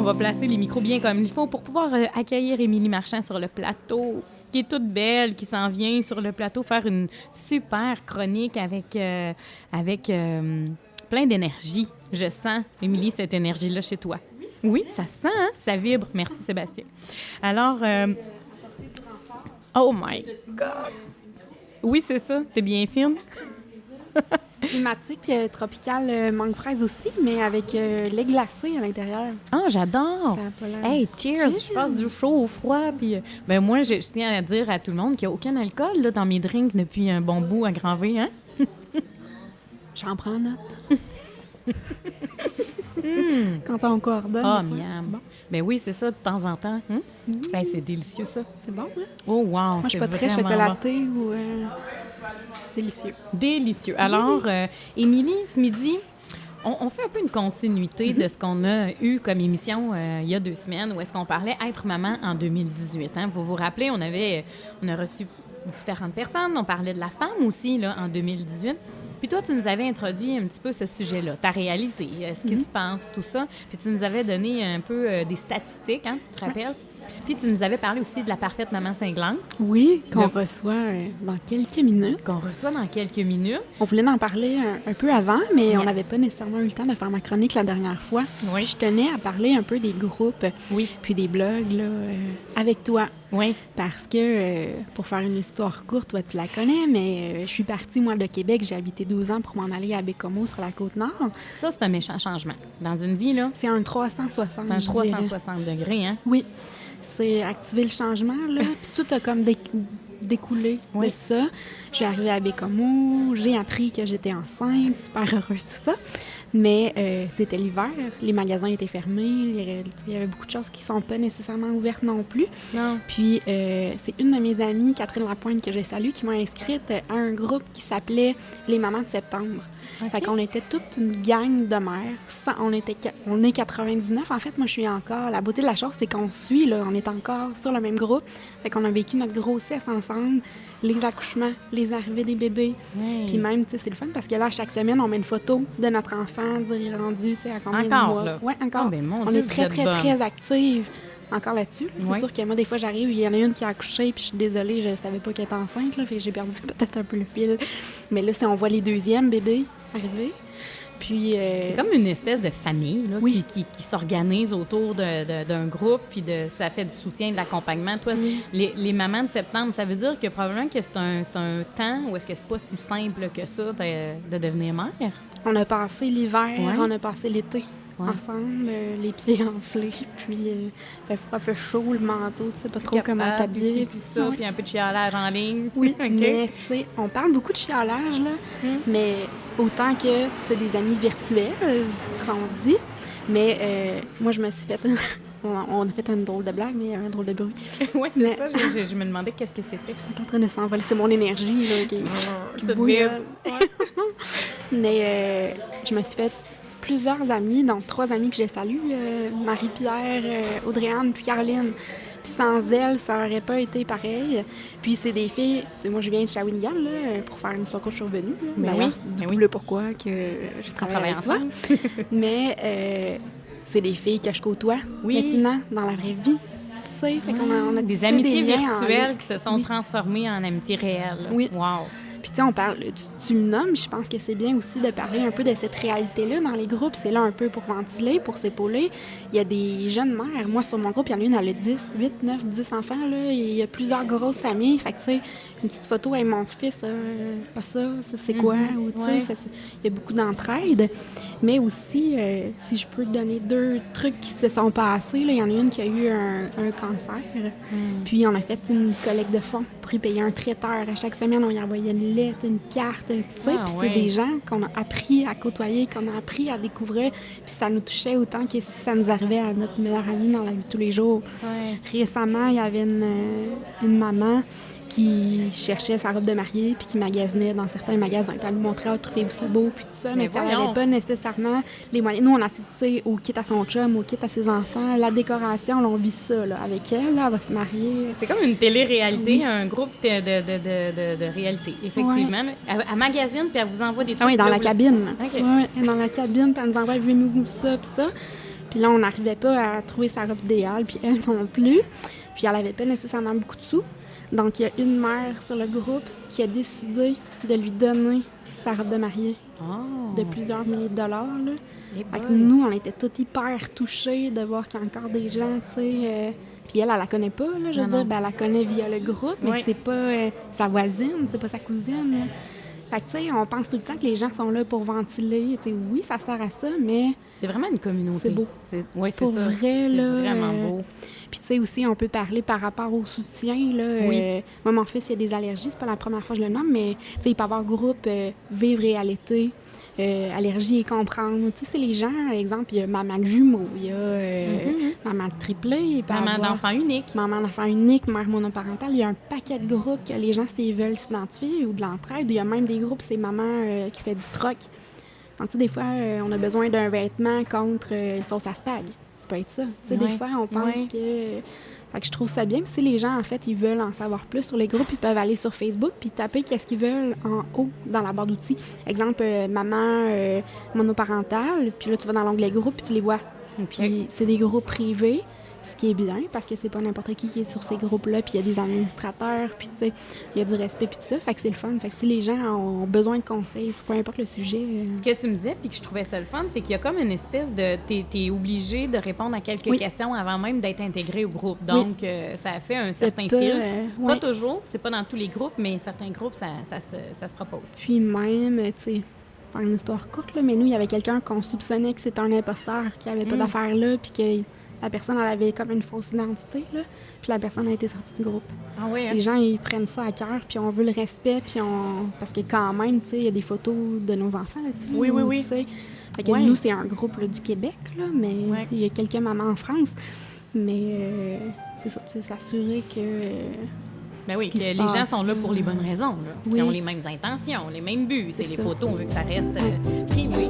va placer les micros bien comme il faut pour pouvoir accueillir Émilie Marchand sur le plateau, qui est toute belle, qui s'en vient sur le plateau faire une super chronique avec plein d'énergie. Je sens, Émilie, cette énergie-là chez toi. Oui, ça sent, hein? Ça vibre. Merci, Sébastien. Alors, oh my God! Oui, c'est ça. T'es bien fine? Climatique tropicale mangue fraise aussi, mais avec lait glacé à l'intérieur. Ah, j'adore! Ça a pas l'air- Hey, cheers! Je passe du chaud au froid. Puis, ben moi, je tiens à dire à tout le monde qu'il n'y a aucun alcool là, dans mes drinks depuis un bon bout à grand V, hein? J'en prends note. Quand on coordonne. Ah, des fois. miam! Bon, Ben oui, c'est ça, de temps en temps. Hein? Ben, c'est délicieux, ça. c'est bon, hein? Oh, wow! Moi, je suis pas très vraiment chocolaté ou délicieux. bon. Délicieux. Alors, Émilie, ce midi, on fait un peu une continuité de ce qu'on a eu comme émission il y a 2 semaines, où est-ce qu'on parlait être maman en 2018. Hein? Vous vous rappelez, on a reçu différentes personnes, on parlait de la femme aussi là, en 2018. Puis toi, tu nous avais introduit un petit peu ce sujet-là, ta réalité, ce qui se passe, tout ça. Puis tu nous avais donné un peu des statistiques, hein, tu te rappelles? Puis tu nous avais parlé aussi de la parfaite maman cinglante Oui, qu'on reçoit dans quelques minutes. qu'on reçoit dans quelques minutes. On voulait en parler un peu avant, mais on n'avait pas nécessairement eu le temps de faire ma chronique la dernière fois. Oui. Je tenais à parler un peu des groupes, Oui. puis des blogs là, avec toi. Oui. Parce que, pour faire une histoire courte, toi, tu la connais, mais je suis partie, moi, de Québec. J'ai habité 12 ans pour m'en aller à Bécomo, sur la Côte-Nord. Ça, c'est un méchant changement. Dans une vie, là, C'est un 360. c'est un je dirais. 360 degrés, hein? Oui. C'est activer le changement, là. Puis tout a comme découlé Oui. de ça. Je suis arrivée à Bécomo, j'ai appris que j'étais enceinte, super heureuse, tout ça. Mais c'était l'hiver, les magasins étaient fermés, il y avait beaucoup de choses qui sont pas nécessairement ouvertes non plus. Non. Puis c'est une de mes amies, Catherine Lapointe, que je salue, qui m'a inscrite à un groupe qui s'appelait Les Mamans de septembre. OK. Fait qu'on était toute une gang de mères. On est 99. En fait, moi, je suis encore... La beauté de la chose, c'est qu'on suit, là. On est encore sur le même groupe. Fait qu'on a vécu notre grossesse ensemble, les accouchements, les arrivées des bébés. Hey. Puis même, tu sais, c'est le fun parce que là, chaque semaine, on met une photo de notre enfant, dire il est rendu, tu sais, à combien Encore, de mois. là? Oui, encore. Ah, ben, mon on Dieu, est vous très, êtes très, bonne. très actives. Encore là-dessus. Là. C'est Oui. sûr que moi, des fois, j'arrive, il y en a une qui a accouché, puis je suis désolée, je savais pas qu'elle était enceinte, là, fait que j'ai perdu peut-être un peu le fil. Mais là, si on voit les deuxièmes bébés arriver, puis... C'est comme une espèce de famille là, Oui. qui s'organise autour d'un groupe, puis ça fait du soutien, de l'accompagnement. Toi, les mamans de septembre, ça veut dire que probablement que c'est un temps où est-ce que c'est pas si simple que ça de devenir mère? On a passé l'hiver, Ouais. on a passé l'été. Ouais. Ensemble, les pieds enflés, puis fait froid, fait chaud, le manteau, tu sais pas trop comment Capable, t'habiller. puis ça, Ouais. puis un peu de chialage en ligne. Oui, OK. mais tu sais, on parle beaucoup de chialage, là, mais autant que c'est des amis virtuels, qu'on dit. Mais moi, je me suis fait... on a fait une drôle de blague, mais un drôle de bruit. Oui, c'est Mais- ça. Je me demandais qu'est-ce que c'était. On est en train de s'envoler, c'est mon énergie, là, qui Toute bouillonne. vive. Mais je me suis fait plusieurs amis, donc 3 amis que je salue, Marie-Pierre, Audrey-Anne puis Caroline. Puis sans elles, ça aurait pas été pareil. Puis c'est des filles, tu sais, moi je viens de Shawinigan là, pour faire une histoire que je suis revenue. Là. Ben D'ailleurs, oui, c'est ben d'où oui. le pourquoi que je On travaille travaille avec toi. ensemble. Mais c'est des filles que je côtoie Oui. maintenant dans la vraie vie. Tu sais, fait qu'on a Des tissé amitiés liens en virtuelles ligne. qui se sont transformées en amitiés réelles. Oui. Wow. Puis tu sais, on parle, tu le nommes, je pense que c'est bien aussi de parler un peu de cette réalité-là dans les groupes. C'est là un peu pour ventiler, pour s'épauler. Il y a des jeunes mères. Moi, sur mon groupe, il y en a une, elle a 10, 8, 9, 10 enfants. Là. Il y a plusieurs grosses familles. Fait que tu sais, une petite photo avec mon fils, ça c'est quoi? Ou tu sais, Ouais. il y a beaucoup d'entraide. Mais aussi, si je peux te donner 2 trucs qui se sont passés, là, il y en a une qui a eu un cancer. Puis on a fait une collecte de fonds pour y payer un traiteur. À chaque semaine, on y envoyait une lettre, une carte, tu sais. Ah, Puis ouais. c'est des gens qu'on a appris à côtoyer, qu'on a appris à découvrir. Puis ça nous touchait autant que si ça nous arrivait à notre meilleure amie dans la vie de tous les jours. Ouais. Récemment, il y avait une maman qui cherchait sa robe de mariée puis qui magasinait dans certains magasins. Puis elle nous montrait, ah, trouvez-vous ça beau, puis tout ça. Mais tu sais, elle voyons. n'avait pas nécessairement les moyens. Nous, on a assisté au kit à son chum, au kit à ses enfants. La décoration, là, on vit ça là, avec elle. Là, elle va se marier. C'est comme une télé-réalité, un groupe de réalité, effectivement. Elle magasine, puis elle vous envoie des trucs. Ah oui, dans là, la vous- cabine. OK. Ouais, dans la cabine, puis elle nous envoie, venez-vous ça, puis ça. Puis là, on n'arrivait pas à trouver sa robe idéale, puis elle non plus. Puis elle avait pas nécessairement beaucoup de sous. Donc, il y a une mère sur le groupe qui a décidé de lui donner sa robe de mariée de plusieurs milliers de dollars. Là. Fait que nous, on était tous hyper touchés de voir qu'il y a encore des gens, tu sais... Puis elle la connaît pas, là, je veux dire. Ben, elle la connaît via le groupe, mais c'est pas sa voisine, c'est pas sa cousine. Là. Fait que, tu sais, on pense tout le temps que les gens sont là pour ventiler. Tu sais, oui, ça sert à ça, mais... C'est vraiment une communauté. C'est beau. Oui, c'est pour ça. Vrai, c'est là, vraiment beau. Puis, tu sais, aussi, on peut parler par rapport au soutien, là. Moi, mon fils, il a des allergies. C'est pas la première fois que je le nomme, mais, tu sais, il peut avoir groupe Vivre et allaiter. Allergie et comprendre. Tu sais, c'est les gens, exemple, il y a maman de jumeaux, il y a maman de triplé. Maman d'enfant unique. Maman d'enfant unique, mère monoparentale. Il y a un paquet de groupes que les gens, s'ils veulent s'identifier ou de l'entraide. Il y a même des groupes, c'est maman qui fait du troc. Donc, tu sais, des fois, on a besoin d'un vêtement contre une sauce à spag. Ça peut être ça. Tu sais, des fois, on pense que... Fait que je trouve ça bien. Puis si les gens, en fait, ils veulent en savoir plus sur les groupes, ils peuvent aller sur Facebook puis taper qu'est-ce qu'ils veulent en haut dans la barre d'outils. Exemple, maman monoparentale. Puis là, tu vas dans l'onglet groupes puis tu les vois. Puis c'est des groupes privés, ce qui est bien parce que c'est pas n'importe qui est sur ces groupes-là. Puis il y a des administrateurs, puis tu sais, il y a du respect puis tout ça. Fait que c'est le fun. Fait que si les gens ont besoin de conseils sur peu importe le sujet... Ce que tu me disais puis que je trouvais ça le fun, c'est qu'il y a comme une espèce de... T'es obligé de répondre à quelques questions avant même d'être intégré au groupe. Donc, ça fait un certain filtre. Pas toujours, c'est pas dans tous les groupes, mais certains groupes, ça se propose. Puis même, tu sais... faire une histoire courte, là, mais nous, il y avait quelqu'un qu'on soupçonnait que c'était un imposteur, qui avait pas d'affaires là, puis que la personne, elle avait comme une fausse identité, là, puis la personne a été sortie du groupe. Ah oui, hein? Les gens, ils prennent ça à cœur, puis on veut le respect, puis parce que quand même, tu sais, il y a des photos de nos enfants là-dessus. Oui. Tu sais. Fait que nous, c'est un groupe là, du Québec, là, mais il y a quelques mamans en France. Mais c'est ça, tu sais, s'assurer que... Ben oui, que les gens sont là pour les bonnes raisons, là, qui ont les mêmes intentions, les mêmes buts. Les photos, on veut que ça reste privé.